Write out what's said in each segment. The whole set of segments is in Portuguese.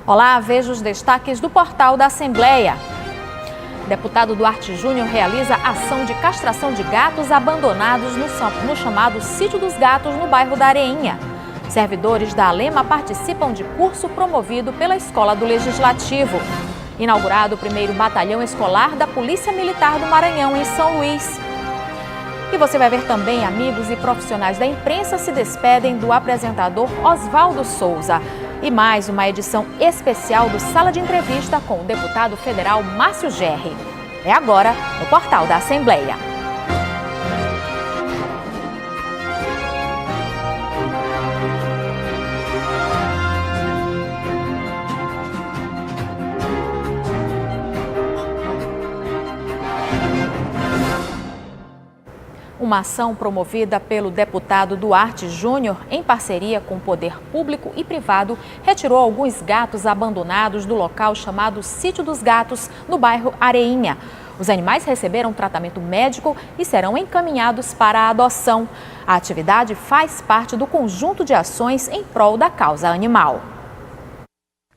Olá, veja os destaques do portal da Assembleia. Deputado Duarte Júnior realiza ação de castração de gatos abandonados no chamado Sítio dos Gatos, no bairro da Areinha. Servidores da Alema participam de curso promovido pela Escola do Legislativo. Inaugurado o primeiro batalhão escolar da Polícia Militar do Maranhão, em São Luís. E você vai ver também amigos e profissionais da imprensa se despedem do apresentador Oswaldo Souza. E mais uma edição especial do Sala de Entrevista com o deputado federal Márcio Gerri. É agora no portal da Assembleia. Uma ação promovida pelo deputado Duarte Júnior, em parceria com o poder público e privado, retirou alguns gatos abandonados do local chamado Sítio dos Gatos, no bairro Areinha. Os animais receberam tratamento médico e serão encaminhados para a adoção. A atividade faz parte do conjunto de ações em prol da causa animal.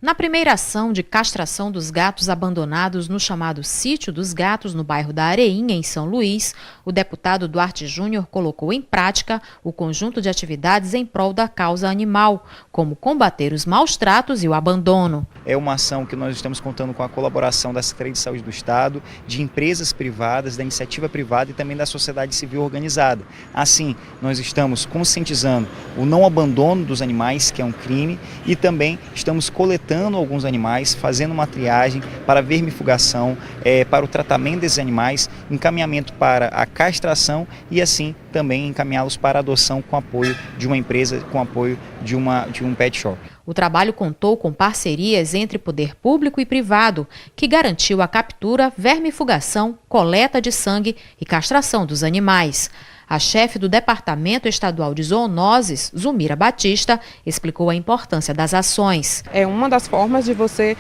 Na primeira ação de castração dos gatos abandonados no chamado Sítio dos Gatos, no bairro da Areinha, em São Luís, o deputado Duarte Júnior colocou em prática o conjunto de atividades em prol da causa animal, como combater os maus tratos e o abandono. É uma ação que nós estamos contando com a colaboração da Secretaria de Saúde do Estado, de empresas privadas, da iniciativa privada e também da sociedade civil organizada. Assim, nós estamos conscientizando o não abandono dos animais, que é um crime, e também estamos coletando alguns animais, fazendo uma triagem para vermifugação, para o tratamento desses animais, encaminhamento para a castração e assim também encaminhá-los para a adoção com apoio de uma empresa, com apoio de um pet shop. O trabalho contou com parcerias entre poder público e privado, que garantiu a captura, vermifugação, coleta de sangue e castração dos animais. A chefe do Departamento Estadual de Zoonoses, Zumira Batista, explicou a importância das ações. É uma das formas de você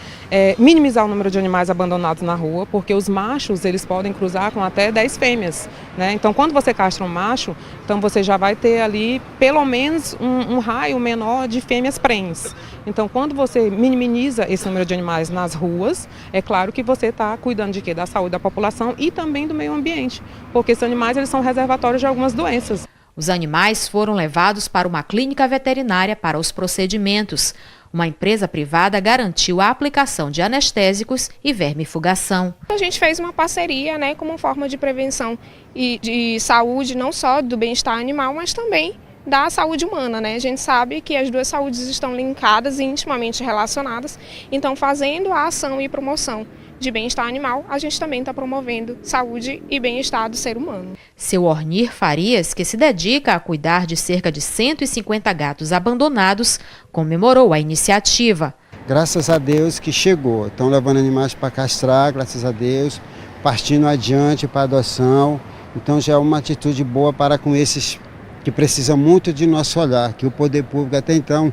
minimizar o número de animais abandonados na rua, porque os machos eles podem cruzar com até 10 fêmeas, né? Então, quando você castra um macho, então você já vai ter ali pelo menos um raio menor de fêmeas prenhes. Então, quando você minimiza esse número de animais nas ruas, é claro que você está cuidando de quê? Da saúde da população e também do meio ambiente, porque esses animais eles são reservatórios de algumas doenças. Os animais foram levados para uma clínica veterinária para os procedimentos. Uma empresa privada garantiu a aplicação de anestésicos e vermifugação. A gente fez uma parceria, né, como forma de prevenção e de saúde, não só do bem-estar animal, mas também da saúde humana, né? A gente sabe que as duas saúdes estão linkadas e intimamente relacionadas, então fazendo a ação e promoção de bem-estar animal, a gente também está promovendo saúde e bem-estar do ser humano. Seu Ornir Farias, que se dedica a cuidar de cerca de 150 gatos abandonados, comemorou a iniciativa. Graças a Deus que chegou, estão levando animais para castrar, graças a Deus, partindo adiante para adoção, então já é uma atitude boa para com esses que precisam muito de nosso olhar, que o poder público até então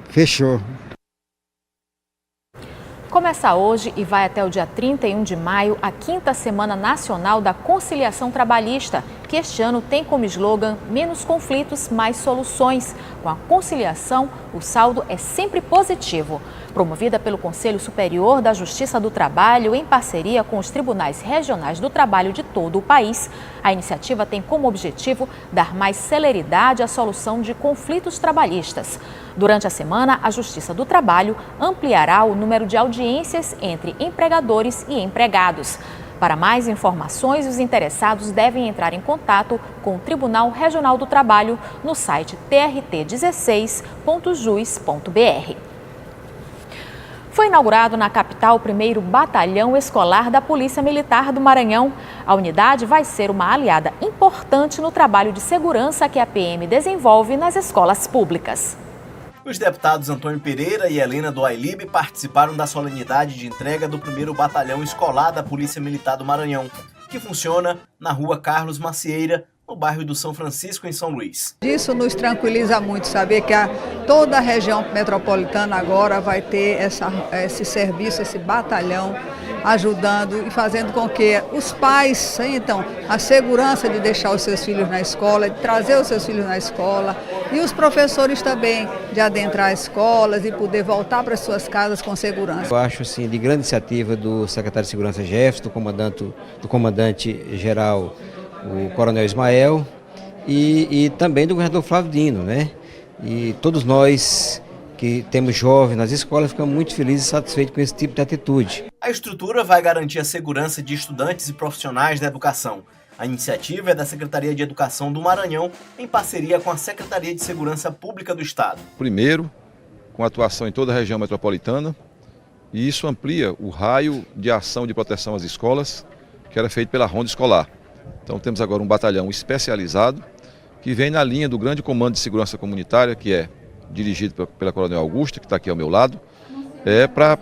fechou. Começa hoje e vai até o dia 31 de maio a 5ª Semana Nacional da Conciliação Trabalhista, que este ano tem como slogan menos conflitos, mais soluções. Com a conciliação, o saldo é sempre positivo. Promovida pelo Conselho Superior da Justiça do Trabalho, em parceria com os tribunais regionais do trabalho de todo o país, a iniciativa tem como objetivo dar mais celeridade à solução de conflitos trabalhistas. Durante a semana, a Justiça do Trabalho ampliará o número de audiências entre empregadores e empregados. Para mais informações, os interessados devem entrar em contato com o Tribunal Regional do Trabalho no site trt16.jus.br. Foi inaugurado na capital o primeiro batalhão escolar da Polícia Militar do Maranhão. A unidade vai ser uma aliada importante no trabalho de segurança que a PM desenvolve nas escolas públicas. Os deputados Antônio Pereira e Helena do Ailib participaram da solenidade de entrega do primeiro batalhão escolar da Polícia Militar do Maranhão, que funciona na rua Carlos Macieira, no bairro do São Francisco, em São Luís. Isso nos tranquiliza muito, saber que toda a região metropolitana agora vai ter esse serviço, esse batalhão, ajudando e fazendo com que os pais sintam a segurança de deixar os seus filhos na escola, de trazer os seus filhos na escola, E os professores também de adentrar escolas e poder voltar para suas casas com segurança. Eu acho assim, de grande iniciativa do secretário de Segurança Jefferson, do comandante-geral, o Coronel Ismael, e também do governador Flávio Dino, né? E todos nós que temos jovens nas escolas ficamos muito felizes e satisfeitos com esse tipo de atitude. A estrutura vai garantir a segurança de estudantes e profissionais da educação. A iniciativa é da Secretaria de Educação do Maranhão, em parceria com a Secretaria de Segurança Pública do Estado. Primeiro, com atuação em toda a região metropolitana, e isso amplia o raio de ação de proteção às escolas, que era feito pela Ronda Escolar. Então temos agora um batalhão especializado, que vem na linha do grande comando de segurança comunitária, que é dirigido pela Coronel Augusta, que está aqui ao meu lado, para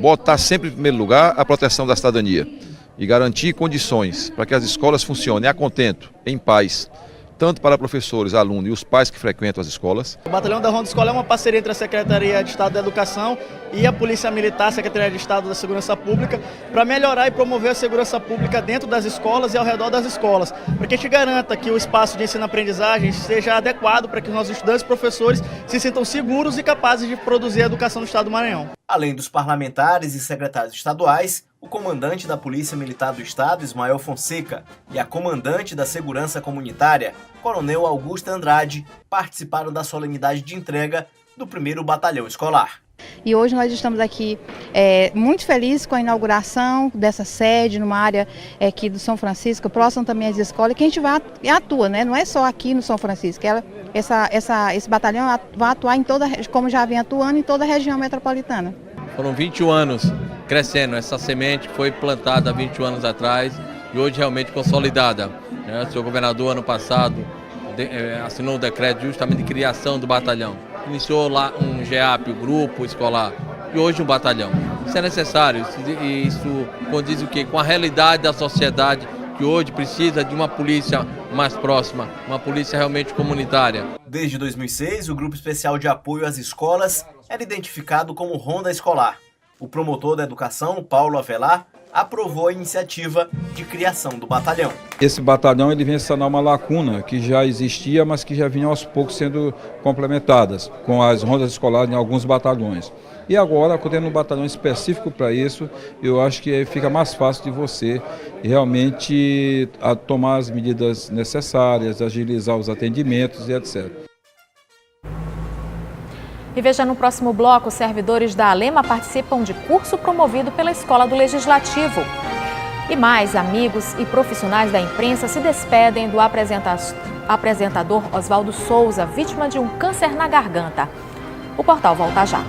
botar sempre em primeiro lugar a proteção da cidadania e garantir condições para que as escolas funcionem a contento, em paz, tanto para professores, alunos e os pais que frequentam as escolas. O Batalhão da Ronda Escolar é uma parceria entre a Secretaria de Estado da Educação e a Polícia Militar, a Secretaria de Estado da Segurança Pública, para melhorar e promover a segurança pública dentro das escolas e ao redor das escolas, para que a gente garanta que o espaço de ensino-aprendizagem seja adequado para que os nossos estudantes e professores se sintam seguros e capazes de produzir a educação no Estado do Maranhão. Além dos parlamentares e secretários estaduais, o comandante da Polícia Militar do Estado, Ismael Fonseca, e a comandante da Segurança Comunitária, Coronel Augusta Andrade, participaram da solenidade de entrega do 1º Batalhão Escolar. E hoje nós estamos aqui muito felizes com a inauguração dessa sede numa área aqui do São Francisco, próximo também às escolas, que a gente vai atua, né? Não é só aqui no São Francisco, esse batalhão vai atuar em toda, como já vem atuando, em toda a região metropolitana. Foram 21 anos crescendo, essa semente foi plantada há 21 anos atrás e hoje realmente consolidada. O senhor governador, ano passado, assinou um decreto justamente de criação do batalhão. Iniciou lá um GEAP, o grupo escolar, e hoje um batalhão. Isso é necessário, isso condiz o quê? Com a realidade da sociedade, que hoje precisa de uma polícia mais próxima, uma polícia realmente comunitária. Desde 2006, o Grupo Especial de Apoio às Escolas era identificado como Ronda Escolar. O promotor da educação, Paulo Avelar, aprovou a iniciativa de criação do batalhão. Esse batalhão ele vem sanar uma lacuna que já existia, mas que já vinha aos poucos sendo complementadas com as rondas escolares em alguns batalhões. E agora, tendo um batalhão específico para isso, eu acho que fica mais fácil de você realmente tomar as medidas necessárias, agilizar os atendimentos e etc. E veja no próximo bloco, os servidores da Alema participam de curso promovido pela Escola do Legislativo. E mais, amigos e profissionais da imprensa se despedem do apresentador Oswaldo Souza, vítima de um câncer na garganta. O portal volta já.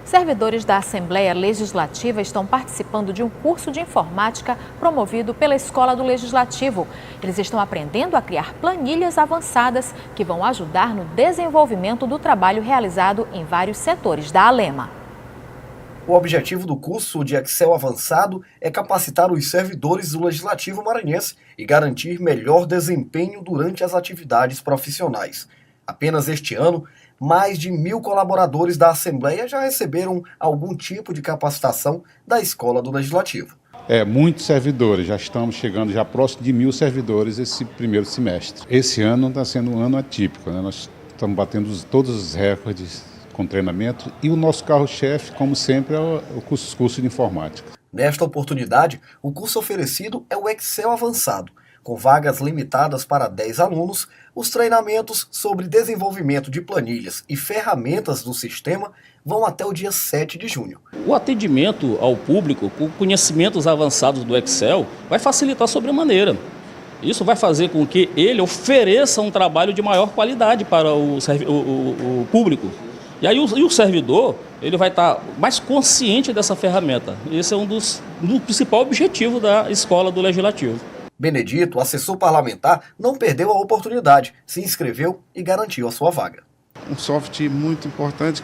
Servidores da Assembleia Legislativa estão participando de um curso de informática promovido pela Escola do Legislativo. Eles estão aprendendo a criar planilhas avançadas que vão ajudar no desenvolvimento do trabalho realizado em vários setores da Alema. O objetivo do curso de Excel avançado é capacitar os servidores do Legislativo maranhense e garantir melhor desempenho durante as atividades profissionais. Apenas este ano, mais de 1.000 colaboradores da Assembleia já receberam algum tipo de capacitação da Escola do Legislativo. Muitos servidores, já estamos chegando já próximo de 1.000 servidores esse primeiro semestre. Esse ano está sendo um ano atípico, né? Nós estamos batendo todos os recordes com treinamento e o nosso carro-chefe, como sempre, é o curso de informática. Nesta oportunidade, o curso oferecido é o Excel avançado. Com vagas limitadas para 10 alunos, os treinamentos sobre desenvolvimento de planilhas e ferramentas do sistema vão até o dia 7 de junho. O atendimento ao público com conhecimentos avançados do Excel vai facilitar sobremaneira. Isso vai fazer com que ele ofereça um trabalho de maior qualidade para o público. E aí o servidor ele vai estar mais consciente dessa ferramenta. Esse é um dos principais objetivos da Escola do Legislativo. Benedito, assessor parlamentar, não perdeu a oportunidade, se inscreveu e garantiu a sua vaga. Um software muito importante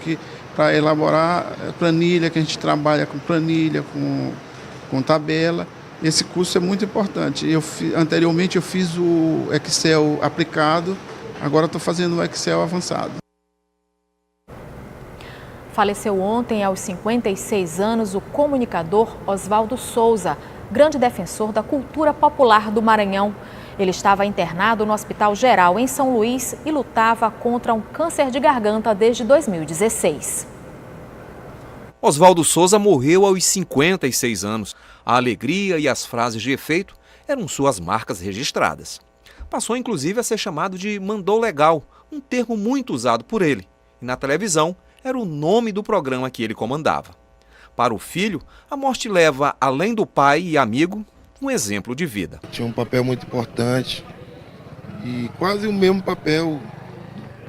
para elaborar planilha, que a gente trabalha com planilha, com tabela. Esse curso é muito importante. Anteriormente eu fiz o Excel aplicado, agora estou fazendo o Excel avançado. Faleceu ontem, aos 56 anos, o comunicador Oswaldo Souza. grande defensor da cultura popular do Maranhão. Ele estava internado no Hospital Geral em São Luís e lutava contra um câncer de garganta desde 2016. Oswaldo Souza morreu aos 56 anos. A alegria e as frases de efeito eram suas marcas registradas. Passou inclusive a ser chamado de mandou legal, um termo muito usado por ele. E na televisão era o nome do programa que ele comandava. Para o filho, a morte leva, além do pai e amigo, um exemplo de vida. Tinha um papel muito importante e quase o mesmo papel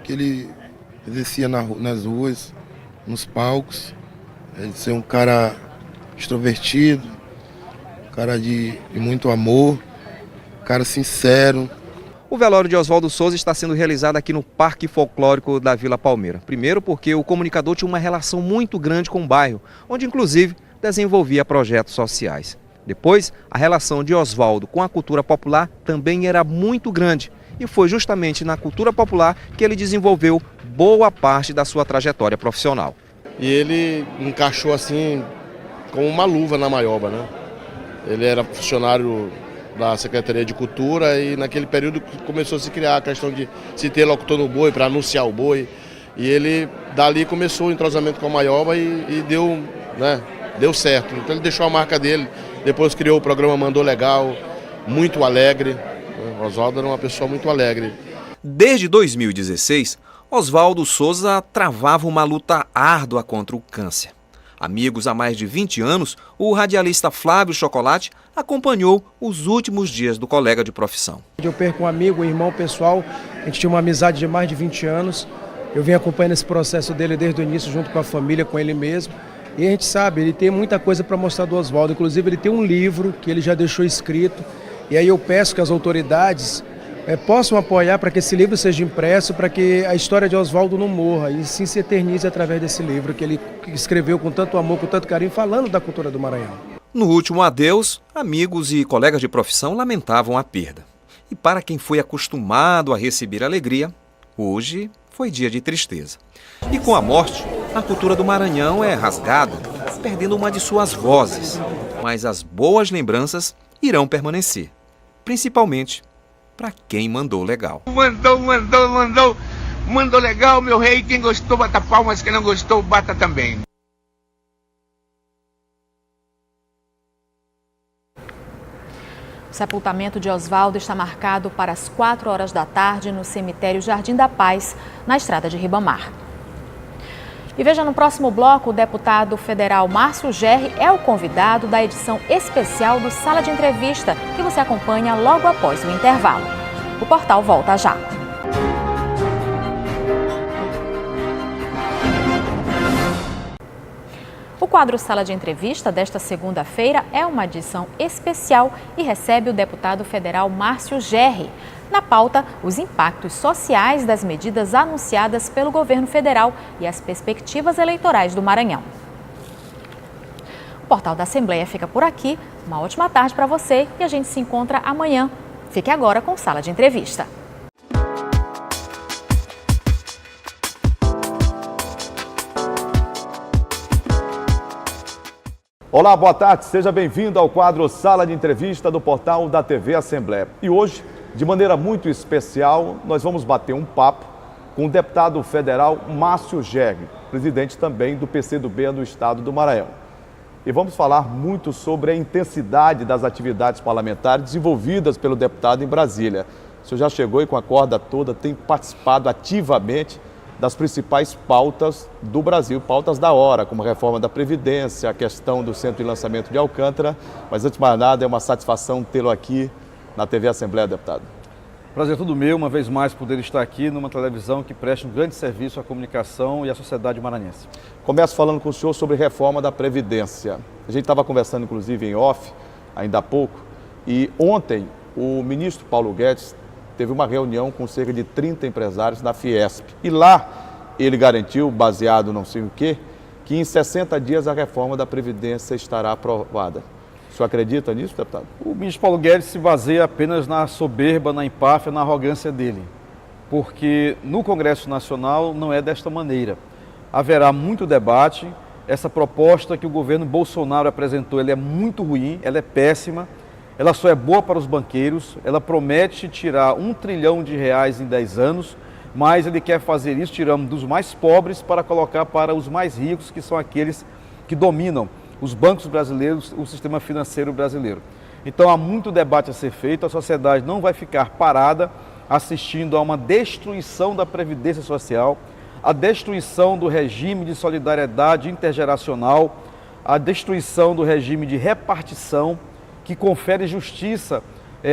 que ele exercia nas ruas, nos palcos. Ele ser um cara extrovertido, um cara de muito amor, um cara sincero. O velório de Oswaldo Souza está sendo realizado aqui no Parque Folclórico da Vila Palmeira. Primeiro porque o comunicador tinha uma relação muito grande com o bairro, onde inclusive desenvolvia projetos sociais. Depois, a relação de Oswaldo com a cultura popular também era muito grande. E foi justamente na cultura popular que ele desenvolveu boa parte da sua trajetória profissional. E ele encaixou assim com uma luva na maioba, né? Ele era funcionário da Secretaria de Cultura e naquele período começou a se criar a questão de se ter locutor no boi para anunciar o boi. E ele dali começou o entrosamento com a maioba e deu, né, deu certo. Então ele deixou a marca dele, depois criou o programa Mandou Legal, muito alegre. O Oswaldo era uma pessoa muito alegre. Desde 2016, Oswaldo Souza travava uma luta árdua contra o câncer. Amigos há mais de 20 anos, o radialista Flávio Chocolate acompanhou os últimos dias do colega de profissão. Eu perco um amigo, um irmão pessoal, a gente tinha uma amizade de mais de 20 anos. Eu venho acompanhando esse processo dele desde o início, junto com a família, com ele mesmo. E a gente sabe, ele tem muita coisa para mostrar do Oswaldo. Inclusive, ele tem um livro que ele já deixou escrito. E aí eu peço que as autoridades possam apoiar para que esse livro seja impresso, para que a história de Oswaldo não morra e sim se eternize através desse livro que ele escreveu com tanto amor, com tanto carinho, falando da cultura do Maranhão. No último adeus, amigos e colegas de profissão lamentavam a perda. E para quem foi acostumado a receber alegria, hoje foi dia de tristeza. E com a morte, a cultura do Maranhão é rasgada, perdendo uma de suas vozes. Mas as boas lembranças irão permanecer, principalmente para quem mandou legal. Mandou legal, meu rei. Quem gostou, bata palmas. Quem não gostou, bata também. O sepultamento de Oswaldo está marcado para as 4 horas da tarde no cemitério Jardim da Paz, na estrada de Ribamar. E veja no próximo bloco, o deputado federal Márcio Gerri é o convidado da edição especial do Sala de Entrevista, que você acompanha logo após o intervalo. O portal volta já. O quadro Sala de Entrevista desta segunda-feira é uma edição especial e recebe o deputado federal Márcio Gerri. Na pauta, os impactos sociais das medidas anunciadas pelo governo federal e as perspectivas eleitorais do Maranhão. O Portal da Assembleia fica por aqui. Uma ótima tarde para você e a gente se encontra amanhã. Fique agora com Sala de Entrevista. Olá, boa tarde. Seja bem-vindo ao quadro Sala de Entrevista do Portal da TV Assembleia. E hoje, de maneira muito especial, nós vamos bater um papo com o deputado federal Márcio Gerri, presidente também do PCdoB do estado do Maranhão. E vamos falar muito sobre a intensidade das atividades parlamentares desenvolvidas pelo deputado em Brasília. O senhor já chegou e com a corda toda tem participado ativamente das principais pautas do Brasil, pautas da hora, como a reforma da Previdência, a questão do centro de lançamento de Alcântara. Mas antes de mais nada, é uma satisfação tê-lo aqui na TV Assembleia, deputado. Prazer todo meu, uma vez mais, poder estar aqui numa televisão que presta um grande serviço à comunicação e à sociedade maranhense. Começo falando com o senhor sobre reforma da Previdência. A gente estava conversando, inclusive, em off, ainda há pouco, e ontem o ministro Paulo Guedes teve uma reunião com cerca de 30 empresários na Fiesp. E lá ele garantiu, baseado não sei o quê, que em 60 dias a reforma da Previdência estará aprovada. O senhor acredita nisso, deputado? O ministro Paulo Guedes se baseia apenas na soberba, na empáfia, na arrogância dele. Porque no Congresso Nacional não é desta maneira. Haverá muito debate, essa proposta que o governo Bolsonaro apresentou, ela é muito ruim, ela é péssima, ela só é boa para os banqueiros, ela promete tirar R$1 trilhão em 10 anos, mas ele quer fazer isso tirando dos mais pobres para colocar para os mais ricos, que são aqueles que dominam os bancos brasileiros, o sistema financeiro brasileiro. Então há muito debate a ser feito, a sociedade não vai ficar parada assistindo a uma destruição da Previdência Social, a destruição do regime de solidariedade intergeracional, a destruição do regime de repartição que confere justiça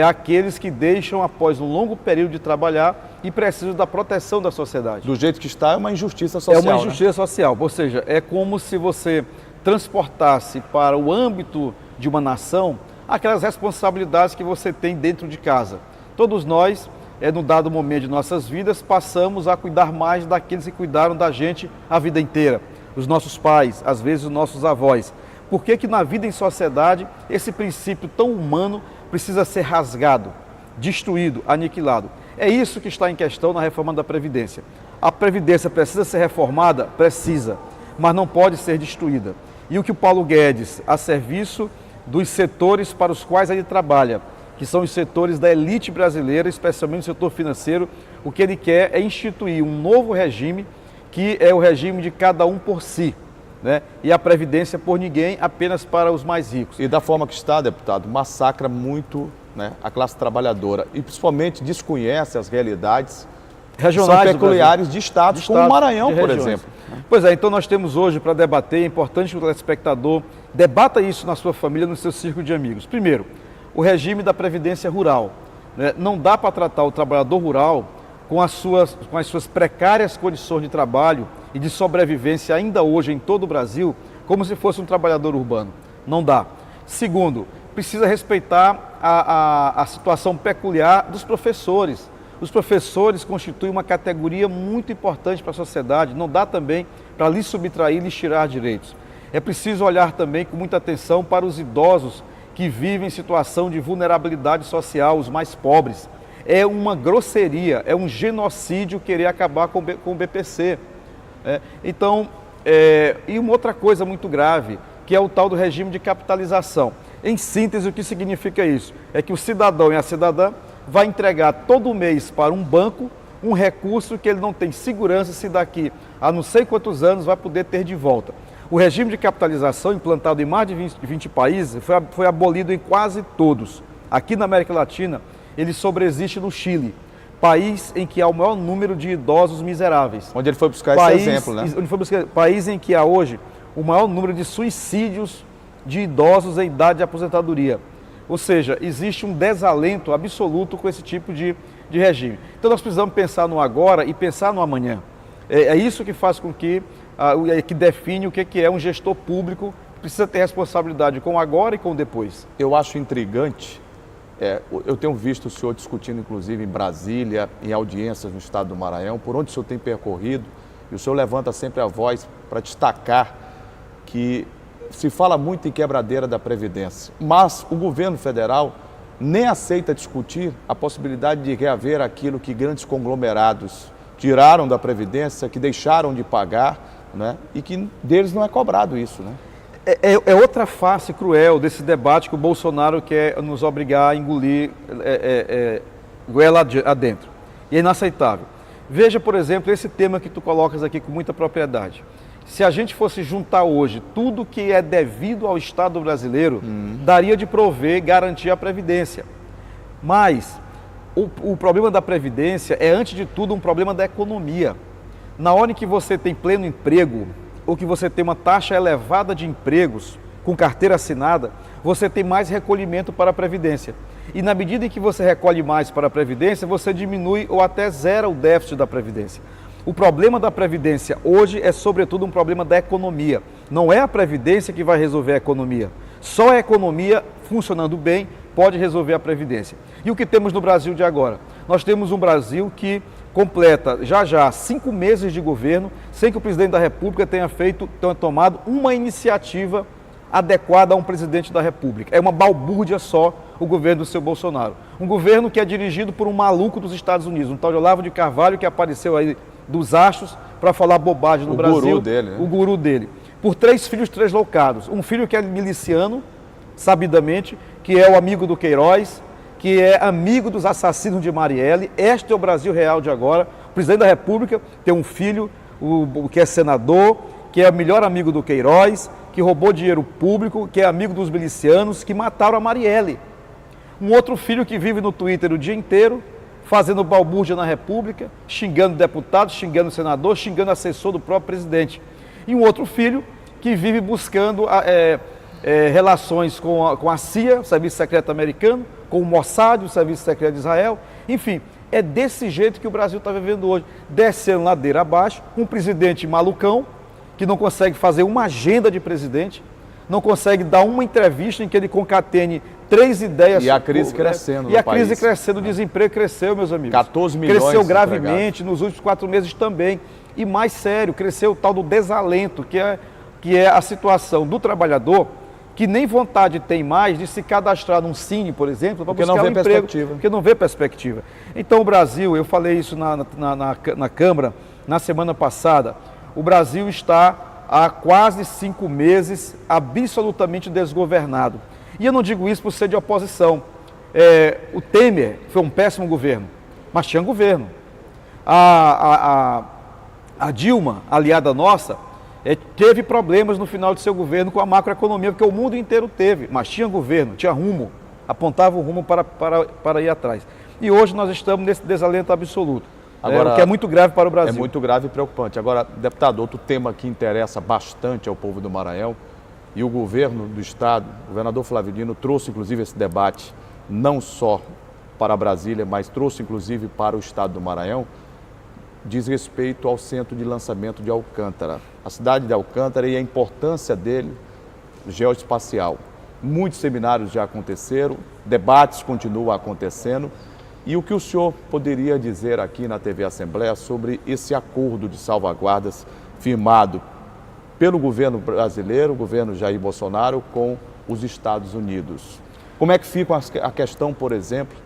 àqueles que deixam após um longo período de trabalhar e precisam da proteção da sociedade. Do jeito que está, é uma injustiça social. É uma injustiça social, ou seja, é como se você transportasse para o âmbito de uma nação aquelas responsabilidades que você tem dentro de casa. Todos nós, num dado momento de nossas vidas, passamos a cuidar mais daqueles que cuidaram da gente a vida inteira. Os nossos pais, às vezes os nossos avós. Por que que na vida em sociedade esse princípio tão humano precisa ser rasgado, destruído, aniquilado? É isso que está em questão na reforma da Previdência. A Previdência precisa ser reformada? Precisa, mas não pode ser destruída. E o que o Paulo Guedes, a serviço dos setores para os quais ele trabalha, que são os setores da elite brasileira, especialmente o setor financeiro, o que ele quer é instituir um novo regime, que é o regime de cada um por si, né? E a Previdência por ninguém, apenas para os mais ricos. E da forma que está, deputado, massacra muito, né, a classe trabalhadora e principalmente desconhece as realidades regionais, são peculiares de estados como o Maranhão, por exemplo. Pois é, então nós temos hoje para debater, é importante que o telespectador debata isso na sua família, no seu círculo de amigos. Primeiro, o regime da Previdência Rural, né? Não dá para tratar o trabalhador rural com as suas precárias condições de trabalho e de sobrevivência ainda hoje em todo o Brasil como se fosse um trabalhador urbano. Não dá. Segundo, precisa respeitar a situação peculiar dos professores. Os professores constituem uma categoria muito importante para a sociedade, não dá também para lhes subtrair, lhes tirar direitos. É preciso olhar também com muita atenção para os idosos que vivem em situação de vulnerabilidade social, os mais pobres. É uma grosseria, é um genocídio querer acabar com o BPC. E uma outra coisa muito grave, que é o tal do regime de capitalização. Em síntese, o que significa isso? É que o cidadão e a cidadã vai entregar todo mês para um banco um recurso que ele não tem segurança se daqui a não sei quantos anos vai poder ter de volta. O regime de capitalização, implantado em mais de 20 países, foi abolido em quase todos. Aqui na América Latina, ele sobreexiste no Chile, país em que há o maior número de idosos miseráveis. Onde ele foi buscar esse exemplo, né? País em que há hoje o maior número de suicídios de idosos em idade de aposentadoria. Ou seja, existe um desalento absoluto com esse tipo de regime. Então nós precisamos pensar no agora e pensar no amanhã. É isso que faz com que define o que é um gestor público, precisa ter responsabilidade com o agora e com o depois. Eu acho intrigante, eu tenho visto o senhor discutindo inclusive em Brasília, em audiências no estado do Maranhão, por onde o senhor tem percorrido, e o senhor levanta sempre a voz para destacar que se fala muito em quebradeira da Previdência, mas o governo federal nem aceita discutir a possibilidade de reaver aquilo que grandes conglomerados tiraram da Previdência, que deixaram de pagar, né? E que deles não é cobrado isso, né? É outra face cruel desse debate que o Bolsonaro quer nos obrigar a engolir goela adentro. E é inaceitável. Veja, por exemplo, esse tema que tu colocas aqui com muita propriedade. Se a gente fosse juntar hoje tudo que é devido ao Estado brasileiro, daria de prover, garantir a Previdência. Mas o problema da Previdência é, antes de tudo, um problema da economia. Na hora em que você tem pleno emprego, ou que você tem uma taxa elevada de empregos com carteira assinada, você tem mais recolhimento para a Previdência. E na medida em que você recolhe mais para a Previdência, você diminui ou até zera o déficit da Previdência. O problema da Previdência hoje é, sobretudo, um problema da economia. Não é a Previdência que vai resolver a economia. Só a economia funcionando bem pode resolver a Previdência. E o que temos no Brasil de agora? Nós temos um Brasil que completa já 5 meses de governo sem que o presidente da República tenha tomado uma iniciativa adequada a um presidente da República. É uma balbúrdia só o governo do seu Bolsonaro. Um governo que é dirigido por um maluco dos Estados Unidos, um tal de Olavo de Carvalho, que apareceu aí dos astros para falar bobagem no Brasil. O guru dele, né? O guru dele. por 3 filhos translocados. Um filho que é miliciano, sabidamente, que é o amigo do Queiroz, que é amigo dos assassinos de Marielle. Este é o Brasil real de agora. O presidente da República tem um filho, que é senador, que é o melhor amigo do Queiroz, que roubou dinheiro público, que é amigo dos milicianos, que mataram a Marielle. Um outro filho que vive no Twitter o dia inteiro, fazendo balbúrdia na República, xingando deputado, xingando senador, xingando assessor do próprio presidente. E um outro filho que vive buscando relações com a CIA, o Serviço Secreto Americano, com o Mossad, o Serviço Secreto de Israel. Enfim, é desse jeito que o Brasil está vivendo hoje, descendo ladeira abaixo, um presidente malucão, que não consegue fazer uma agenda de presidente, não consegue dar uma entrevista em que ele concatene 3 ideias. E a crise crescendo E a crise crescendo, o desemprego cresceu, meus amigos. 14 milhões cresceu gravemente, nos últimos 4 meses também. E mais sério, cresceu o tal do desalento, que é a situação do trabalhador que nem vontade tem mais de se cadastrar num Cine, por exemplo, para buscar um emprego, porque não vê perspectiva. Então o Brasil, eu falei isso na Câmara na semana passada, o Brasil está há quase 5 meses absolutamente desgovernado. E eu não digo isso por ser de oposição. O Temer foi um péssimo governo, mas tinha governo. A Dilma, aliada nossa, teve problemas no final de seu governo com a macroeconomia, porque o mundo inteiro teve, mas tinha governo, tinha rumo, apontava o rumo para ir atrás. E hoje nós estamos nesse desalento absoluto, o que é muito grave para o Brasil. É muito grave e preocupante. Agora, deputado, outro tema que interessa bastante ao povo do Maranhão, e o governo do Estado, o governador Flávio Dino, trouxe inclusive esse debate, não só para Brasília, mas trouxe inclusive para o Estado do Maranhão, diz respeito ao centro de lançamento de Alcântara. A cidade de Alcântara e a importância dele geoespacial. Muitos seminários já aconteceram, debates continuam acontecendo. E o que o senhor poderia dizer aqui na TV Assembleia sobre esse acordo de salvaguardas firmado pelo governo brasileiro, o governo Jair Bolsonaro, com os Estados Unidos? Como é que fica a questão, por exemplo,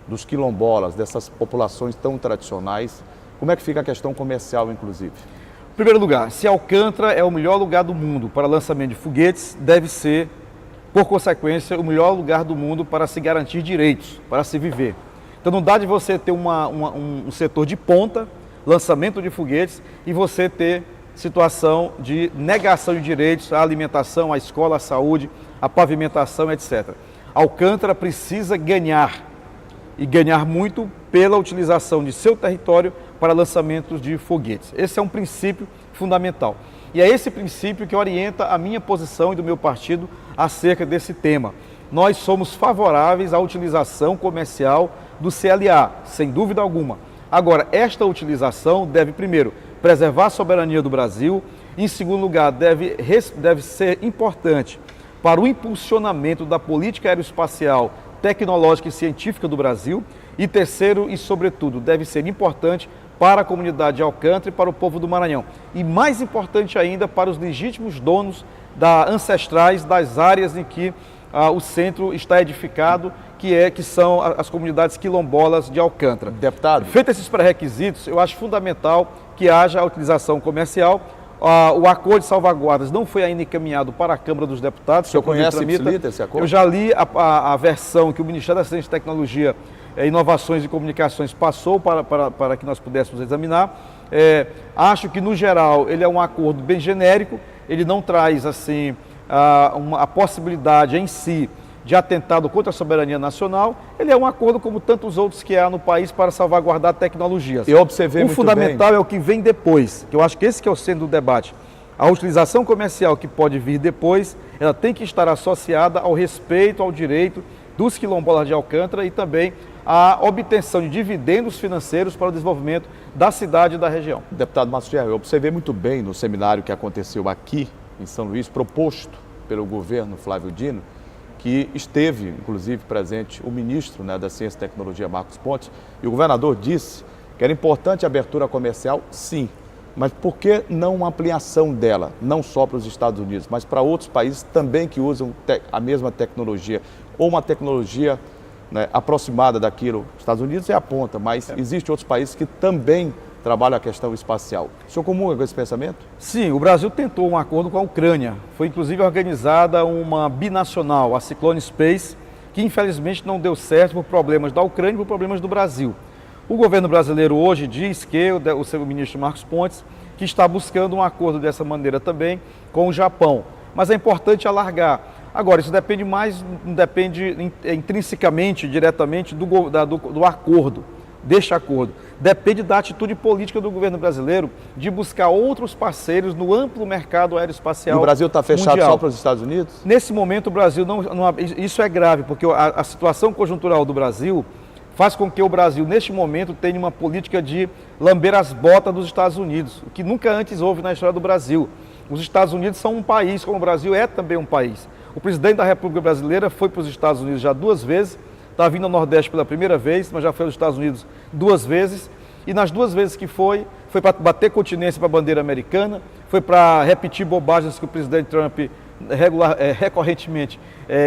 dos quilombolas, dessas populações tão tradicionais? Como é que fica a questão comercial, inclusive? Em primeiro lugar, se Alcântara é o melhor lugar do mundo para lançamento de foguetes, deve ser, por consequência, o melhor lugar do mundo para se garantir direitos, para se viver. Então não dá de você ter um setor de ponta, lançamento de foguetes, e você ter situação de negação de direitos à alimentação, à escola, à saúde, à pavimentação, etc. Alcântara precisa ganhar, e ganhar muito pela utilização de seu território para lançamentos de foguetes. Esse é um princípio fundamental. E é esse princípio que orienta a minha posição e do meu partido acerca desse tema. Nós somos favoráveis à utilização comercial do CLA, sem dúvida alguma. Agora, esta utilização deve, primeiro, preservar a soberania do Brasil. Em segundo lugar, deve ser importante para o impulsionamento da política aeroespacial, tecnológica e científica do Brasil. E terceiro, e sobretudo, deve ser importante para a comunidade de Alcântara e para o povo do Maranhão. E mais importante ainda, para os legítimos donos ancestrais das áreas em que o centro está edificado, que são as comunidades quilombolas de Alcântara. Deputado, feitos esses pré-requisitos, eu acho fundamental que haja a utilização comercial. O acordo de salvaguardas não foi ainda encaminhado para a Câmara dos Deputados. O senhor conhece esse acordo? Eu já li a versão que o Ministério da Ciência e Tecnologia, Inovações e Comunicações passou para que nós pudéssemos examinar. Acho que, no geral, ele é um acordo bem genérico, ele não traz assim a possibilidade em si de atentado contra a soberania nacional. Ele é um acordo como tantos outros que há no país para salvaguardar tecnologias. Eu observei muito bem. O fundamental é o que vem depois, que eu acho que esse que é o centro do debate. A utilização comercial que pode vir depois, ela tem que estar associada ao respeito ao direito dos quilombolas de Alcântara e também a obtenção de dividendos financeiros para o desenvolvimento da cidade e da região. Deputado Márcio Gerro, eu observei muito bem no seminário que aconteceu aqui em São Luís, proposto pelo governo Flávio Dino, que esteve, inclusive, presente o ministro da Ciência e Tecnologia, Marcos Pontes, e o governador disse que era importante a abertura comercial, sim, mas por que não uma ampliação dela, não só para os Estados Unidos, mas para outros países também que usam a mesma tecnologia, ou uma tecnologia aproximada daquilo. Os Estados Unidos é a ponta, mas existem outros países que também trabalha a questão espacial. O senhor comunga com esse pensamento? Sim, o Brasil tentou um acordo com a Ucrânia. Foi inclusive organizada uma binacional, a Cyclone Space, que infelizmente não deu certo por problemas da Ucrânia e por problemas do Brasil. O governo brasileiro hoje diz que o seu ministro Marcos Pontes, que está buscando um acordo dessa maneira também com o Japão. Mas é importante alargar. Agora, isso depende mais, não depende intrinsecamente, diretamente do acordo, deste acordo. Depende da atitude política do governo brasileiro de buscar outros parceiros no amplo mercado aeroespacial. E o Brasil está fechado mundial. Só para os Estados Unidos? Nesse momento, o Brasil isso é grave, porque a situação conjuntural do Brasil faz com que o Brasil, neste momento, tenha uma política de lamber as botas dos Estados Unidos, o que nunca antes houve na história do Brasil. Os Estados Unidos são um país, como o Brasil é também um país. O presidente da República Brasileira foi para os Estados Unidos já 2 vezes, está vindo ao Nordeste pela primeira vez, mas já foi aos Estados Unidos 2 vezes. E nas 2 vezes que foi para bater continência para a bandeira americana, foi para repetir bobagens que o presidente Trump recorrentemente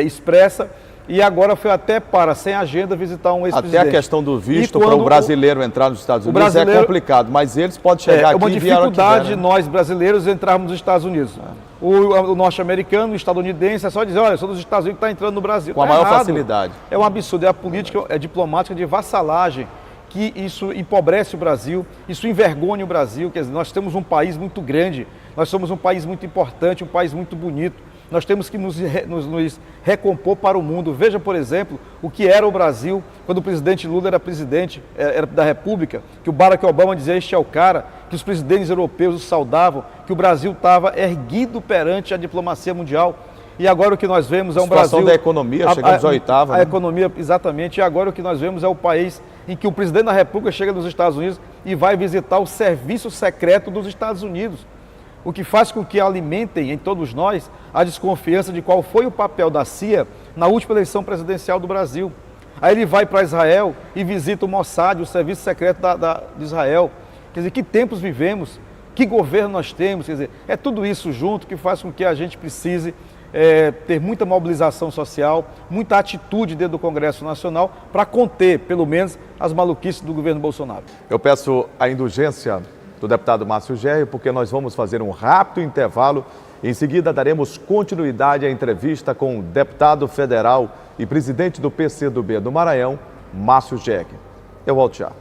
expressa. E agora foi até sem agenda, visitar um ex-presidente. Até a questão do visto para o brasileiro entrar nos Estados Unidos é complicado, mas eles podem chegar aqui e uma dificuldade de nós brasileiros entrarmos nos Estados Unidos. O norte-americano, o estadunidense, é só dizer, olha, sou dos Estados Unidos que está entrando no Brasil. Com a maior facilidade. É um absurdo, é a política diplomática de vassalagem, que isso empobrece o Brasil, isso envergonha o Brasil. Quer dizer, nós temos um país muito grande, nós somos um país muito importante, um país muito bonito. Nós temos que nos recompor para o mundo. Veja, por exemplo, o que era o Brasil quando o presidente Lula era presidente da República, que o Barack Obama dizia, este é o cara, que os presidentes europeus o saudavam, que o Brasil estava erguido perante a diplomacia mundial. E agora o que nós vemos é um Brasil... da economia, chegamos à 8ª. A economia, exatamente. E agora o que nós vemos é o país em que o presidente da República chega nos Estados Unidos e vai visitar o serviço secreto dos Estados Unidos. O que faz com que alimentem em todos nós a desconfiança de qual foi o papel da CIA na última eleição presidencial do Brasil. Aí ele vai para Israel e visita o Mossad, o serviço secreto de Israel. Quer dizer, que tempos vivemos, que governo nós temos, quer dizer, é tudo isso junto que faz com que a gente precise ter muita mobilização social, muita atitude dentro do Congresso Nacional para conter, pelo menos, as maluquices do governo Bolsonaro. Eu peço a indulgência do deputado Márcio Gerri, porque nós vamos fazer um rápido intervalo. Em seguida, daremos continuidade à entrevista com o deputado federal e presidente do PCdoB do Maranhão, Márcio Gerri. Eu volto já.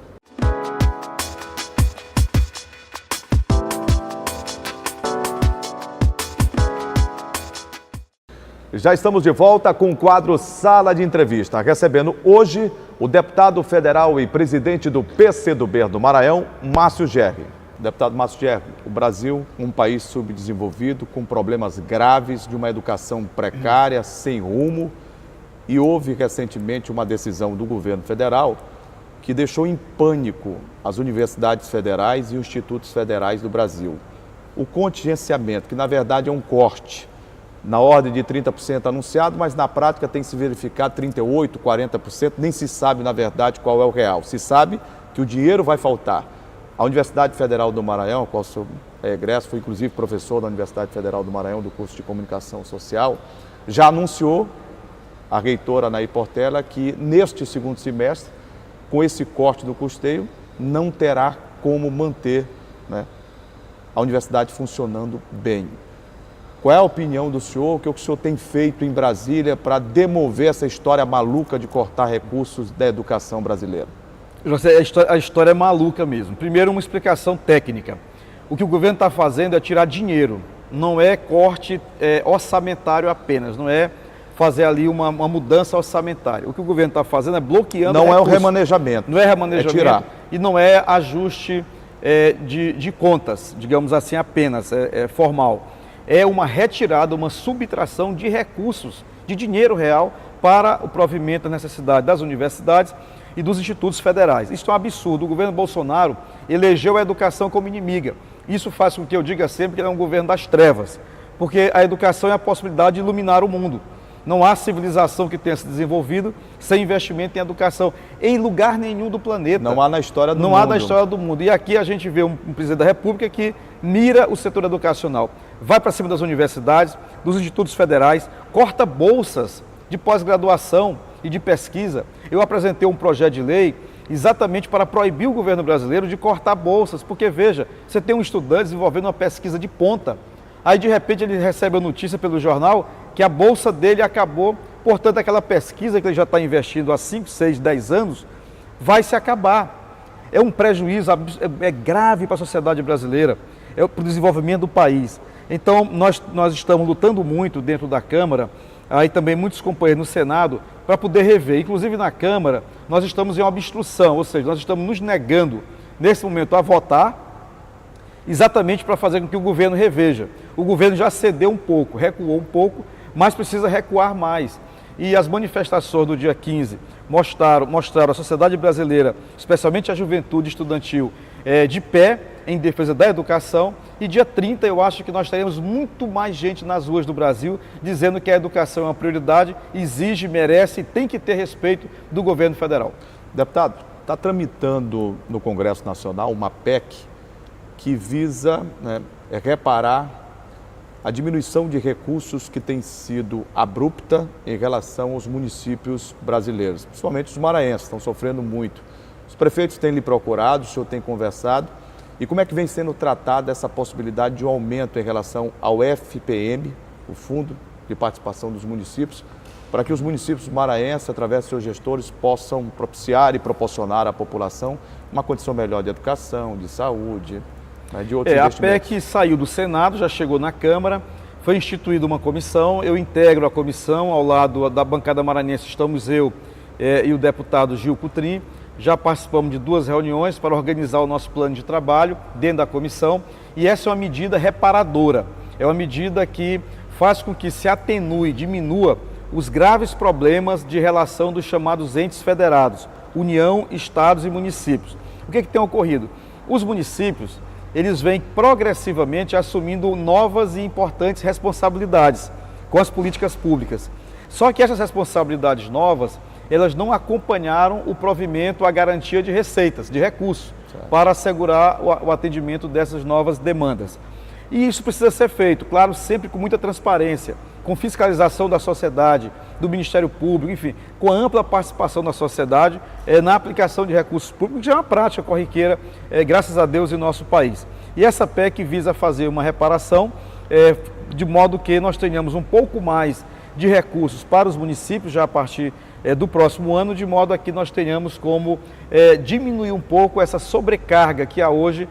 Já estamos de volta com o quadro Sala de Entrevista, recebendo hoje o deputado federal e presidente do PCdoB do Maranhão, Márcio Gerri. Deputado Márcio Gerri, o Brasil, um país subdesenvolvido, com problemas graves, de uma educação precária, sem rumo, e houve recentemente uma decisão do governo federal que deixou em pânico as universidades federais e os institutos federais do Brasil. O contingenciamento, que na verdade é um corte, na ordem de 30% anunciado, mas na prática tem se verificado 38%, 40%, nem se sabe na verdade qual é o real. Se sabe que o dinheiro vai faltar. A Universidade Federal do Maranhão, a qual sou egresso, fui inclusive professor da Universidade Federal do Maranhão do curso de Comunicação Social, já anunciou, a reitora Anaí Portela, que neste segundo semestre, com esse corte do custeio, não terá como manter, né, a universidade funcionando bem. Qual é a opinião do senhor, o que o senhor tem feito em Brasília para demover essa história maluca de cortar recursos da educação brasileira? A história é maluca mesmo. Primeiro, uma explicação técnica. O que o governo está fazendo é tirar dinheiro, não é corte orçamentário apenas, não é fazer ali uma mudança orçamentária. O que o governo está fazendo é bloqueando recursos. Não é o remanejamento. Não é remanejamento. É tirar. E não é ajuste de contas, digamos assim, apenas formal. É uma retirada, uma subtração de recursos, de dinheiro real para o provimento da necessidade das universidades e dos institutos federais. Isso é um absurdo. O governo Bolsonaro elegeu a educação como inimiga. Isso faz com que eu diga sempre que ele é um governo das trevas, porque a educação é a possibilidade de iluminar o mundo. Não há civilização que tenha se desenvolvido sem investimento em educação, em lugar nenhum do planeta. Não há na história do mundo. Não há na história do mundo. E aqui a gente vê um presidente da República que mira o setor educacional, vai para cima das universidades, dos institutos federais, corta bolsas de pós-graduação e de pesquisa. Eu apresentei um projeto de lei exatamente para proibir o governo brasileiro de cortar bolsas, porque veja, você tem um estudante desenvolvendo uma pesquisa de ponta, aí de repente ele recebe a notícia pelo jornal que a bolsa dele acabou, portanto aquela pesquisa que ele já está investindo há 5, 6, 10 anos, vai se acabar. É um prejuízo, é grave para a sociedade brasileira, para o desenvolvimento do país. Então nós estamos lutando muito dentro da Câmara, aí também muitos companheiros no Senado, para poder rever. Inclusive na Câmara, nós estamos em obstrução, ou seja, nós estamos nos negando, nesse momento, a votar, exatamente para fazer com que o governo reveja. O governo já cedeu um pouco, recuou um pouco, mas precisa recuar mais. E as manifestações do dia 15 mostraram a sociedade brasileira, especialmente a juventude estudantil, de pé em defesa da educação. E dia 30 eu acho que nós teremos muito mais gente nas ruas do Brasil dizendo que a educação é uma prioridade, exige, merece e tem que ter respeito do governo federal. Deputado, está tramitando no Congresso Nacional uma PEC que visa reparar a diminuição de recursos que tem sido abrupta em relação aos municípios brasileiros, principalmente os maranhenses, estão sofrendo muito. Os prefeitos têm lhe procurado, o senhor tem conversado, e como é que vem sendo tratada essa possibilidade de um aumento em relação ao FPM, o Fundo de Participação dos Municípios, para que os municípios maranhenses, através de seus gestores, possam propiciar e proporcionar à população uma condição melhor de educação, de saúde, de outros investimentos? A PEC saiu do Senado, já chegou na Câmara, foi instituída uma comissão, eu integro a comissão, ao lado da bancada maranhense estamos eu e o deputado Gil Cutrim. Já participamos de 2 reuniões para organizar o nosso plano de trabalho dentro da comissão, e essa é uma medida reparadora, é uma medida que faz com que se atenue, diminua os graves problemas de relação dos chamados entes federados, União, Estados e municípios. O que tem ocorrido? Os municípios, eles vêm progressivamente assumindo novas e importantes responsabilidades com as políticas públicas. Só que essas responsabilidades novas, elas não acompanharam o provimento, a garantia de receitas, de recursos, para assegurar o atendimento dessas novas demandas. E isso precisa ser feito, claro, sempre com muita transparência, com fiscalização da sociedade, do Ministério Público, enfim, com a ampla participação da sociedade na aplicação de recursos públicos, que já é uma prática corriqueira, graças a Deus, em nosso país. E essa PEC visa fazer uma reparação, de modo que nós tenhamos um pouco mais de recursos para os municípios, já a partir do próximo ano, de modo a que nós tenhamos como diminuir um pouco essa sobrecarga que há hoje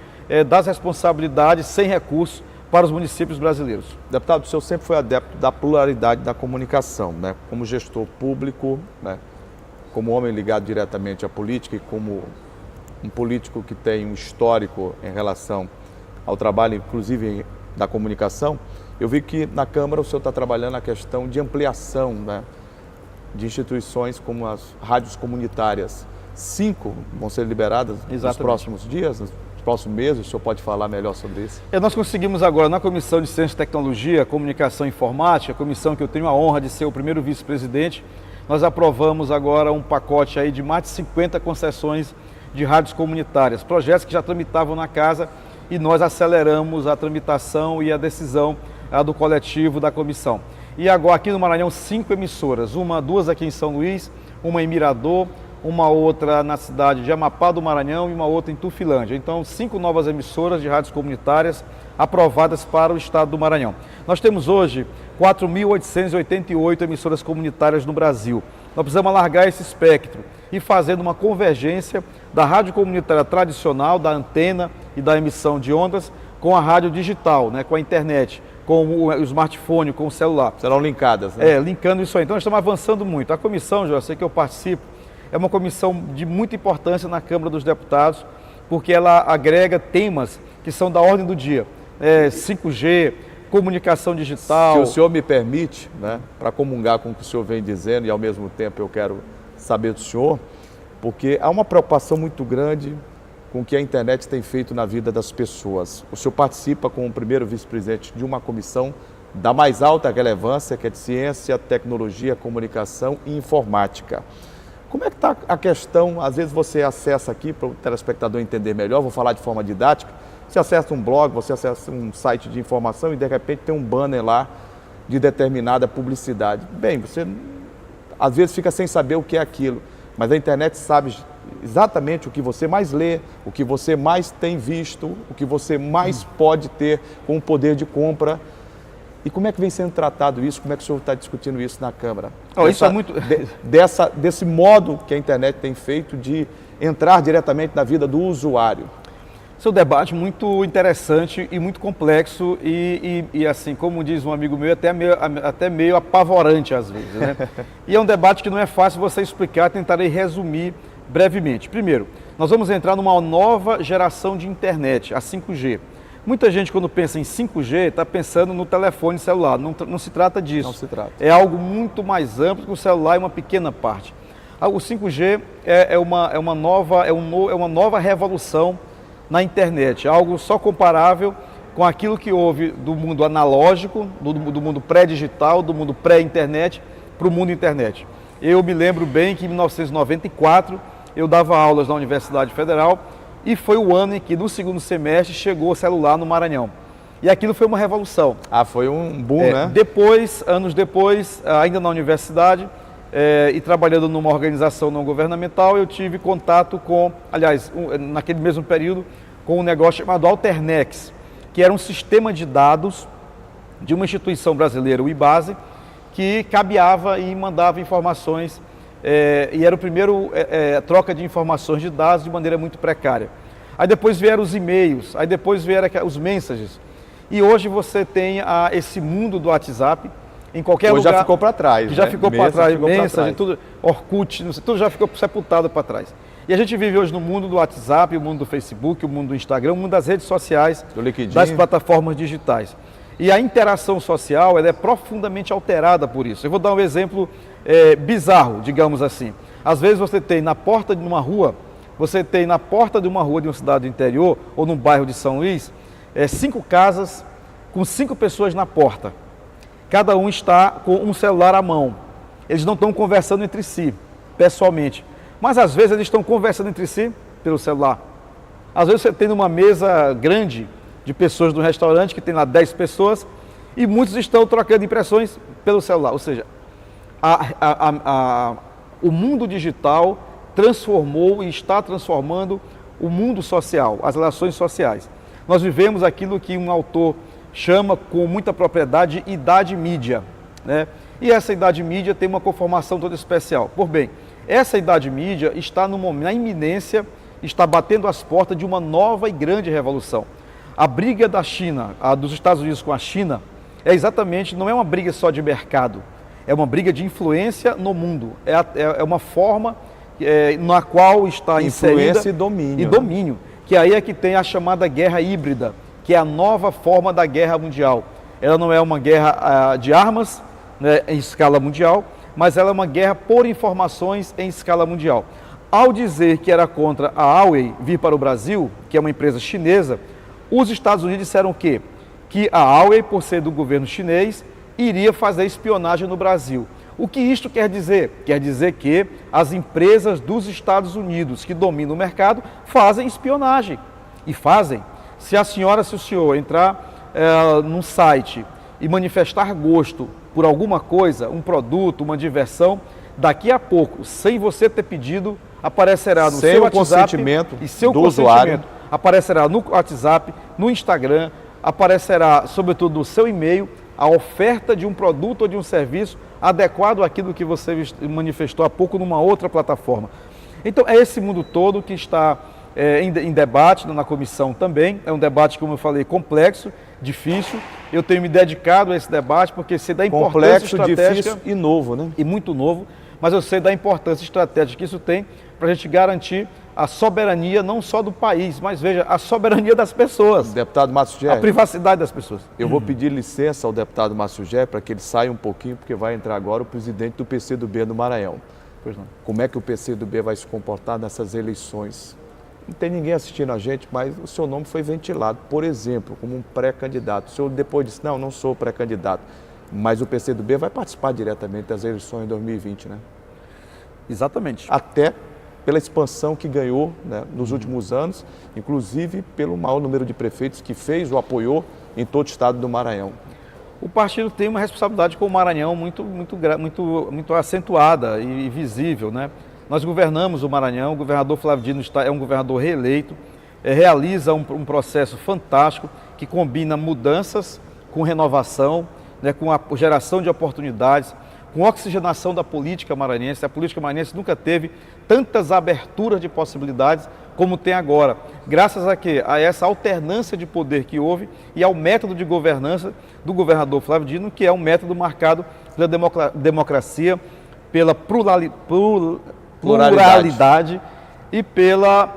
das responsabilidades sem recursos para os municípios brasileiros. Deputado, o senhor sempre foi adepto da pluralidade da comunicação, né? Como gestor público, né? Como homem ligado diretamente à política e como um político que tem um histórico em relação ao trabalho, inclusive da comunicação. Eu vi que na Câmara o senhor está trabalhando a questão de ampliação, né, de instituições como as rádios comunitárias. 5 vão ser liberadas nos próximos dias, nos próximos meses. O senhor pode falar melhor sobre isso? Nós conseguimos agora, na Comissão de Ciência e Tecnologia, Comunicação e Informática, comissão que eu tenho a honra de ser o primeiro vice-presidente, nós aprovamos agora um pacote aí de mais de 50 concessões de rádios comunitárias, projetos que já tramitavam na casa, e nós aceleramos a tramitação e a decisão do coletivo da comissão. E agora aqui no Maranhão 5 emissoras, 2 aqui em São Luís, uma em Mirador, uma outra na cidade de Amapá do Maranhão e uma outra em Tufilândia. Então 5 novas emissoras de rádios comunitárias aprovadas para o estado do Maranhão. Nós temos hoje 4.888 emissoras comunitárias no Brasil. Nós precisamos alargar esse espectro e fazendo uma convergência da rádio comunitária tradicional, da antena e da emissão de ondas, com a rádio digital, né, com a internet, com o smartphone, com o celular. Serão linkadas, né? Linkando isso aí. Então nós estamos avançando muito. A comissão, já sei que eu participo, é uma comissão de muita importância na Câmara dos Deputados, porque ela agrega temas que são da ordem do dia. 5G, comunicação digital. Se o senhor me permite, né, para comungar com o que o senhor vem dizendo, e ao mesmo tempo eu quero saber do senhor, porque há uma preocupação muito grande com o que a internet tem feito na vida das pessoas. O senhor participa como o primeiro vice-presidente de uma comissão da mais alta relevância, que é de ciência, tecnologia, comunicação e informática. Como é que está a questão? Às vezes você acessa aqui, para o telespectador entender melhor, vou falar de forma didática, você acessa um blog, você acessa um site de informação e de repente tem um banner lá de determinada publicidade. Bem, você às vezes fica sem saber o que é aquilo, mas a internet sabe exatamente o que você mais lê, o que você mais tem visto, o que você mais pode ter com o poder de compra. E como é que vem sendo tratado isso? Como é que o senhor está discutindo isso na Câmara? Isso é muito... desse modo que a internet tem feito de entrar diretamente na vida do usuário. Esse é um debate muito interessante e muito complexo e assim, como diz um amigo meu, até meio apavorante às vezes, né? E é um debate que não é fácil você explicar, tentarei resumir brevemente. Primeiro, nós vamos entrar numa nova geração de internet, a 5G. Muita gente, quando pensa em 5G, está pensando no telefone celular. Não se trata disso. Não se trata. É algo muito mais amplo que o celular é uma pequena parte. O 5G é uma nova revolução na internet, algo só comparável com aquilo que houve do mundo analógico, do mundo pré-digital, do mundo pré-internet, para o mundo internet. Eu me lembro bem que em 1994 eu dava aulas na Universidade Federal e foi o ano em que no segundo semestre chegou o celular no Maranhão. E aquilo foi uma revolução. Foi um boom, né? Depois, anos depois, ainda na universidade, e trabalhando numa organização não governamental, eu tive contato com, aliás, naquele mesmo período, com um negócio chamado Alternex, que era um sistema de dados de uma instituição brasileira, o IBASE, que cabeava e mandava informações, e era o primeiro troca de informações de dados de maneira muito precária. Aí depois vieram os e-mails, aí depois vieram os mensages, e hoje você tem esse mundo do WhatsApp, em qualquer lugar. Já ficou para trás. Já ficou para trás, mensagem, tudo, Orkut, tudo já ficou sepultado para trás. E a gente vive hoje no mundo do WhatsApp, o mundo do Facebook, o mundo do Instagram, o mundo das redes sociais, das plataformas digitais. E a interação social ela é profundamente alterada por isso. Eu vou dar um exemplo bizarro, digamos assim. Às vezes você tem na porta de uma rua, de uma cidade do interior, ou num bairro de São Luís, 5 casas com 5 pessoas na porta. Cada um está com um celular à mão. Eles não estão conversando entre si, pessoalmente. Mas às vezes eles estão conversando entre si pelo celular. Às vezes você tem uma mesa grande de pessoas no restaurante, que tem lá 10 pessoas, e muitos estão trocando impressões pelo celular. Ou seja, o mundo digital transformou e está transformando o mundo social, as relações sociais. Nós vivemos aquilo que um autor chama com muita propriedade de idade mídia, né? E essa idade mídia tem uma conformação toda especial. Por bem, essa idade mídia está na iminência, está batendo as portas de uma nova e grande revolução. A briga da China, dos Estados Unidos com a China, não é uma briga só de mercado, é uma briga de influência no mundo. É uma forma na qual está inserida... Influência e domínio. E domínio, que aí é que tem a chamada guerra híbrida, que é a nova forma da guerra mundial. Ela não é uma guerra de armas, né, em escala mundial, mas ela é uma guerra por informações em escala mundial. Ao dizer que era contra a Huawei vir para o Brasil, que é uma empresa chinesa, os Estados Unidos disseram o quê? Que a Huawei, por ser do governo chinês, iria fazer espionagem no Brasil. O que isto quer dizer? Quer dizer que as empresas dos Estados Unidos que dominam o mercado fazem espionagem. E fazem. Se a senhora, se o senhor entrar num site e manifestar gosto por alguma coisa, um produto, uma diversão, daqui a pouco, sem você ter pedido, aparecerá no seu WhatsApp consentimento e seu do consentimento. usuário. Aparecerá no WhatsApp, no Instagram, aparecerá, sobretudo, no seu e-mail, a oferta de um produto ou de um serviço adequado àquilo que você manifestou há pouco numa outra plataforma. Então, é esse mundo todo que está em debate na comissão também. É um debate, como eu falei, complexo, difícil. Eu tenho me dedicado a esse debate porque sei da importância estratégica. Difícil e novo, né? E muito novo, mas eu sei da importância estratégica que isso tem para a gente garantir a soberania não só do país, mas veja, a soberania das pessoas. Deputado Márcio Gerri, a privacidade das pessoas. Eu vou pedir licença ao deputado Márcio Gerri para que ele saia um pouquinho, porque vai entrar agora o presidente do PCdoB do Maranhão. Pois não. Como é que o PCdoB vai se comportar nessas eleições? Não tem ninguém assistindo a gente, mas o seu nome foi ventilado, por exemplo, como um pré-candidato. O senhor depois disse, não sou pré-candidato. Mas o PCdoB vai participar diretamente das eleições de 2020, né? Exatamente. Até pela expansão que ganhou, né, nos últimos anos, inclusive pelo maior número de prefeitos que fez ou apoiou em todo o estado do Maranhão. O partido tem uma responsabilidade com o Maranhão muito acentuada e visível, né? Nós governamos o Maranhão, o governador Flávio Dino é um governador reeleito, realiza um processo fantástico que combina mudanças com renovação, né, com a geração de oportunidades, com oxigenação da política maranhense. A política maranhense nunca teve tantas aberturas de possibilidades como tem agora, graças a quê? A essa alternância de poder que houve e ao método de governança do governador Flávio Dino, que é um método marcado pela democracia, pela pluralidade e pela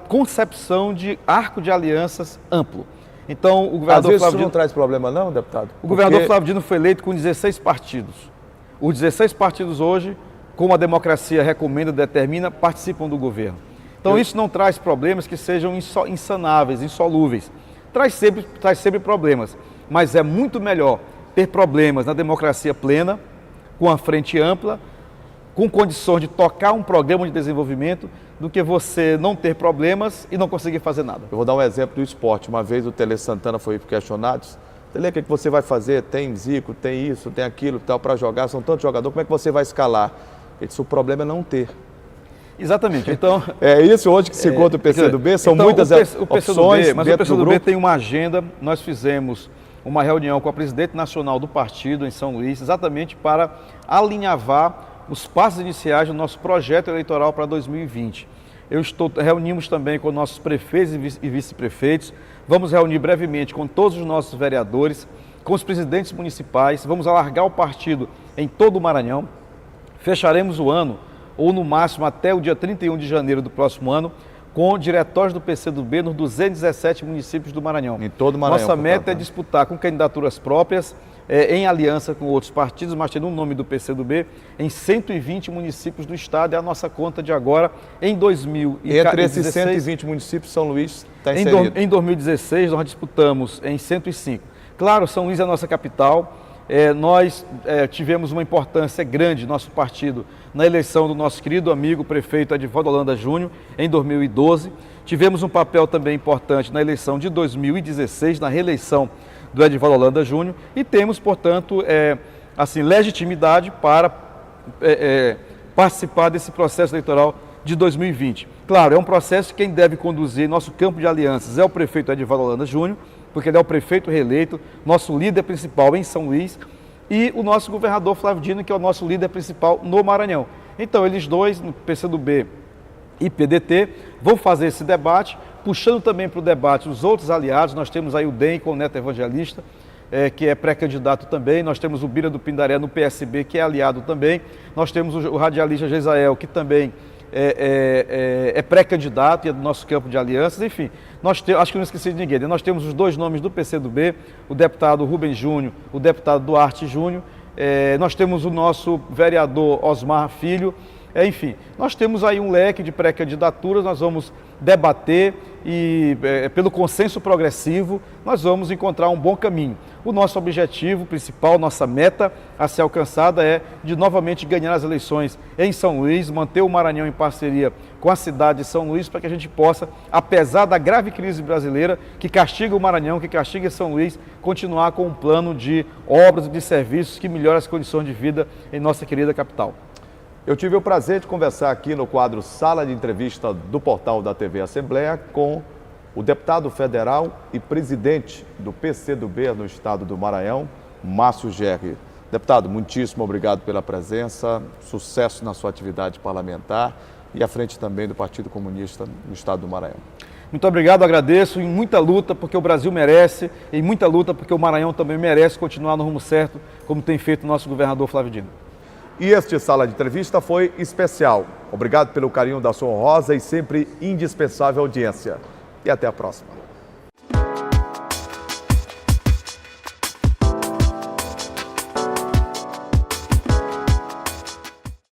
concepção de arco de alianças amplo. Então, o governador Às vezes Flávio isso não Dino, traz problema não, deputado? o governador Flávio Dino foi eleito com 16 partidos. Os 16 partidos hoje, como a democracia recomenda, determina, participam do governo. Então isso não traz problemas que sejam insanáveis, insolúveis. Traz sempre problemas, mas é muito melhor ter problemas na democracia plena, com a frente ampla, com condições de tocar um programa de desenvolvimento, do que você não ter problemas e não conseguir fazer nada. Eu vou dar um exemplo do esporte. Uma vez o Tele Santana foi questionado. Tele, o que você vai fazer? Tem Zico, tem isso, tem aquilo, tal, para jogar, são tantos jogadores, como é que você vai escalar? Ele disse, o problema é não ter. Exatamente, então... É isso hoje que se encontra o PCdoB, são então, muitas o opções. Mas o PCdoB tem uma agenda, nós fizemos uma reunião com a presidente nacional do partido em São Luís, exatamente para alinhavar os passos iniciais do nosso projeto eleitoral para 2020. Reunimos também com nossos prefeitos e vice-prefeitos, vamos reunir brevemente com todos os nossos vereadores, com os presidentes municipais, vamos alargar o partido em todo o Maranhão, fecharemos o ano, ou no máximo até o dia 31 de janeiro do próximo ano, com diretórios do PCdoB nos 217 municípios do Maranhão. Em todo o Maranhão. Nossa meta é disputar com candidaturas próprias, em aliança com outros partidos, mas tendo o nome do PCdoB, em 120 municípios do estado. É a nossa conta de agora, em 2016. Entre esses 120 municípios, São Luís está inserido. Em 2016, nós disputamos em 105. Claro, São Luís é a nossa capital. Nós tivemos uma importância grande, nosso partido, na eleição do nosso querido amigo prefeito Edivaldo Holanda Júnior, em 2012. Tivemos um papel também importante na eleição de 2016, na reeleição do Edivaldo Holanda Júnior, e temos, portanto, legitimidade para participar desse processo eleitoral de 2020. Claro, é um processo que quem deve conduzir nosso campo de alianças é o prefeito Edivaldo Holanda Júnior, porque ele é o prefeito reeleito, nosso líder principal em São Luís, e o nosso governador Flávio Dino, que é o nosso líder principal no Maranhão. Então, eles dois, no PCdoB e PDT, vão fazer esse debate, puxando também para o debate os outros aliados. Nós temos aí o DEM com o Neto Evangelista, que é pré-candidato também. Nós temos o Bira do Pindaré no PSB, que é aliado também. Nós temos o radialista Gesael, que também é pré-candidato e é do nosso campo de alianças. Enfim, acho que não esqueci de ninguém. Nós temos os dois nomes do PCdoB, o deputado Rubens Júnior, o deputado Duarte Júnior. Nós temos o nosso vereador Osmar Filho. Enfim, nós temos aí um leque de pré-candidaturas, nós vamos debater e, pelo consenso progressivo, nós vamos encontrar um bom caminho. O nosso objetivo principal, nossa meta a ser alcançada é de novamente ganhar as eleições em São Luís, manter o Maranhão em parceria com a cidade de São Luís, para que a gente possa, apesar da grave crise brasileira que castiga o Maranhão, que castiga São Luís, continuar com um plano de obras e de serviços que melhore as condições de vida em nossa querida capital. Eu tive o prazer de conversar aqui no quadro Sala de Entrevista do portal da TV Assembleia com o deputado federal e presidente do PCdoB no estado do Maranhão, Márcio Gerri. Deputado, muitíssimo obrigado pela presença, sucesso na sua atividade parlamentar e à frente também do Partido Comunista no estado do Maranhão. Muito obrigado, agradeço, em muita luta porque o Brasil merece, em muita luta porque o Maranhão também merece continuar no rumo certo, como tem feito o nosso governador Flávio Dino. E este Sala de Entrevista foi especial. Obrigado pelo carinho da sua honrosa e sempre indispensável audiência. E até a próxima.